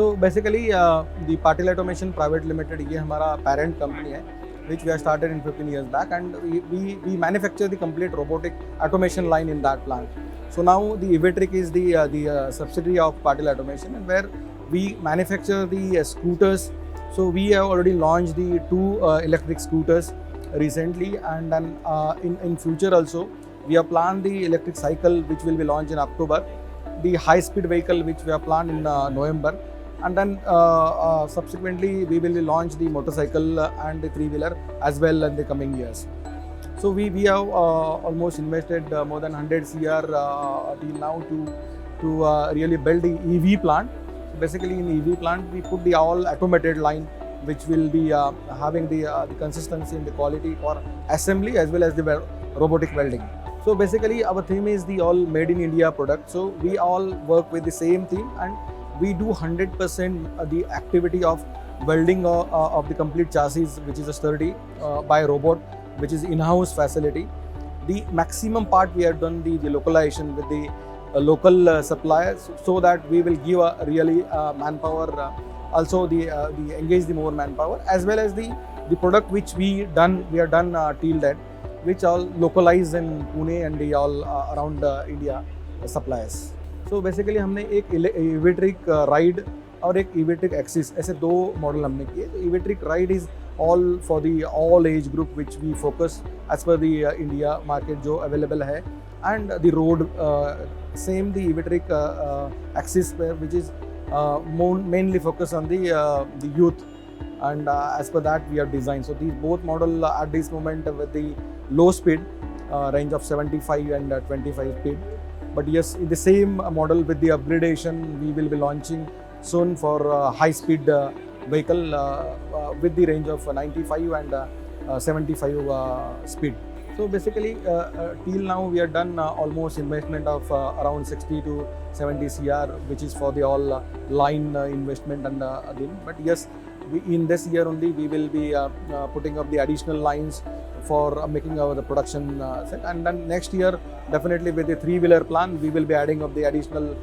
So basically, the Patil Automation Private Limited ये हमारा parent company है, which we have started in 15 years back, and we manufacture the complete robotic automation line in that plant. So now the Evatric is the subsidiary of Patil Automation, and where we manufacture the scooters. So we have already launched the two electric scooters recently, and then in future also we have planned the electric cycle which will be launched in October, the high speed vehicle which we have planned in November, and then subsequently we will launch the motorcycle and the three-wheeler as well in the coming years. So we have almost invested more than 100 CR till now to really build the EV plant. So basically in EV plant we put the all automated line which will be having the consistency and the quality for assembly as well as the robotic welding. So basically our theme is the all made in India product. So we all work with the same theme, and we do 100% the activity of welding of the complete chassis, which is a sturdy by robot, which is in-house facility. The maximum part we have done the localization with the local suppliers, so that we will give a really manpower, also the engage the more manpower, as well as the product which we are done till that, which all localized in Pune and the all around India suppliers. So basically हमने एक Evatric Ride और एक Evatric Axis ऐसे दो model हमने किए. तो Evatric Ride is all for the all age group which we focus as per the India market जो available है, and the road same the Evatric Axis which is mainly focus on the youth, and as per that we have designed. So these both model at this moment with the low speed range of 75 and 25 speed. But yes, in the same model with the upgradation, we will be launching soon for high speed vehicle with the range of 95 and 75 speed. So basically till now we have done almost investment of around 60 to 70 CR, which is for the all line investment and again. But yes, in this year only we will be putting up the additional lines for making our the production set, and then next year definitely with the three-wheeler plan we will be adding up the additional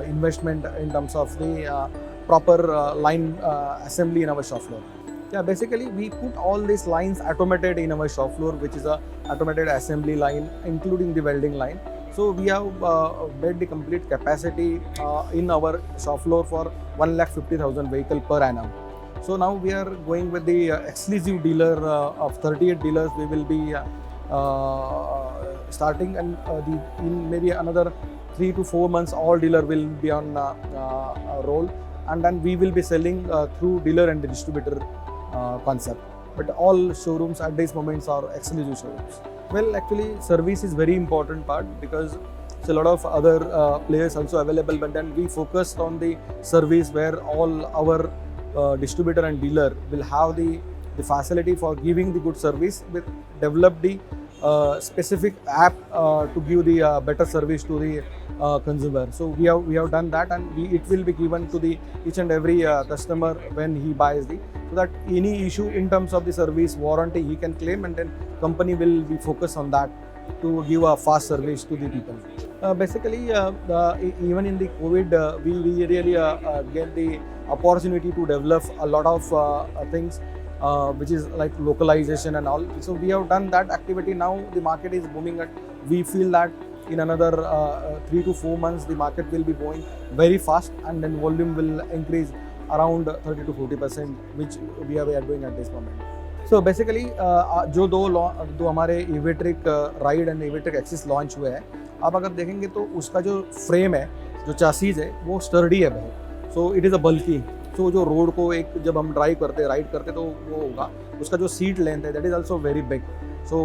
investment in terms of the proper line assembly in our shop floor. Yeah, basically we put all these lines automated in our shop floor, which is a automated assembly line including the welding line. So we have built the complete capacity in our shop floor for 150,000 vehicle per annum. So now we are going with the exclusive dealer of 38 dealers. We will be starting, and in maybe another 3 to 4 months all dealer will be on roll, and then we will be selling through dealer and the distributor concept. But all showrooms at this moment are exclusive showrooms. Well, actually service is very important part, because it's a lot of other players also available, but then we focused on the service where all our distributor and dealer will have the facility for giving the good service. We develop the specific app to give the better service to the consumer. So we have done that, and it will be given to the each and every customer when he buys the, so that any issue in terms of the service warranty he can claim, and then company will be focused on that to give a fast service to the people. Basically, even in the COVID, we really get the opportunity to develop a lot of things which is like localization and all. So we have done that activity. Now the market is booming, and we feel that in another 3 to 4 months the market will be going very fast, and then volume will increase around 30 to 40%, which we are doing at this moment. So basically जो दो हमारे Evatric Ride and Evatric Axis launch हुए हैं, आप अगर देखेंगे तो उसका जो फ्रेम है, जो चासीज है, वो स्टर्डी है बहुत. सो इट इज़ अ बल्की. सो जो रोड को एक जब हम राइड करते तो वो होगा, उसका जो सीट लेंथ है that is also very big. So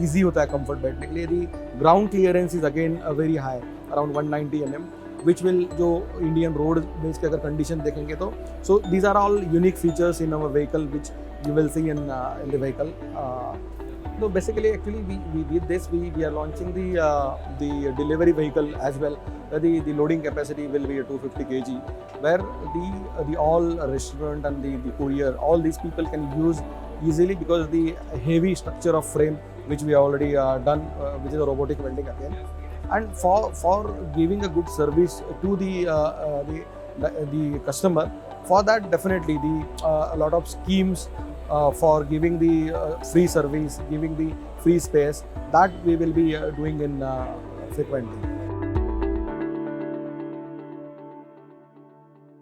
easy होता है कंफर्ट बैठने के लिए. The ground clearance is again very high, around 190 mm, which will जो इंडियन रोड बेस के अगर कंडीशन देखेंगे तो. So these are all unique features in our vehicle which you will see in the vehicle. So basically, actually, we did this. We are launching the delivery vehicle as well. The loading capacity will be 250 kg, where the all restaurant and the courier, all these people can use easily, because the heavy structure of frame which we already done, which is a robotic welding again. And for giving a good service to the customer, for that definitely a lot of schemes for giving the free service, giving the free space, that we will be doing in frequently.